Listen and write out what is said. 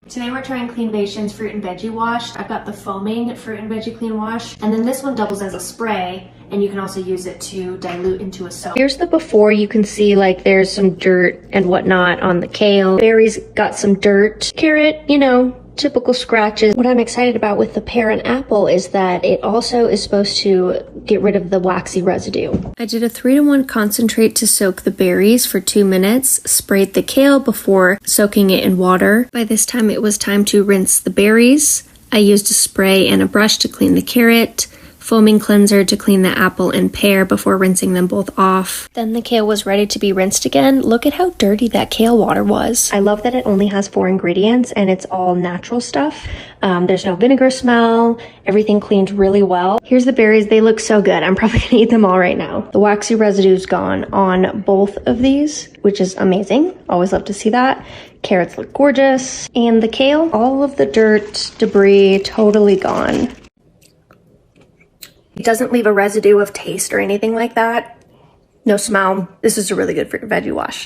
Today we're trying Clean Vation's Fruit and Veggie Wash. I've got the foaming Fruit and Veggie Clean Wash, and then this one doubles as a spray, and you can also use it to dilute into a soap. Here's the before. You can see like there's some dirt and whatnot on the kale. Berries got some dirt. Carrot, you know, typical scratches. What I'm excited about with the pear and apple is that it also is supposed to get rid of the waxy residue. I did a 3-to-1 concentrate to soak the berries for 2 minutes, sprayed the kale before soaking it in water. By this time it was time to rinse the berries. I used a spray and a brush to clean the carrot, foaming cleanser to clean the apple and pear before rinsing them both off. Then the kale was ready to be rinsed again. Look at how dirty that kale water was. I love that it only has 4 ingredients and it's all natural stuff. There's no vinegar smell. Everything cleaned really well. Here's the berries. They look so good. I'm probably gonna eat them all right now. The waxy residue's gone on both of these, which is amazing. Always love to see that. Carrots look gorgeous. And the kale, all of the dirt, debris, totally gone. It doesn't leave a residue of taste or anything like that. No smell. This is a really good fruit and veggie wash.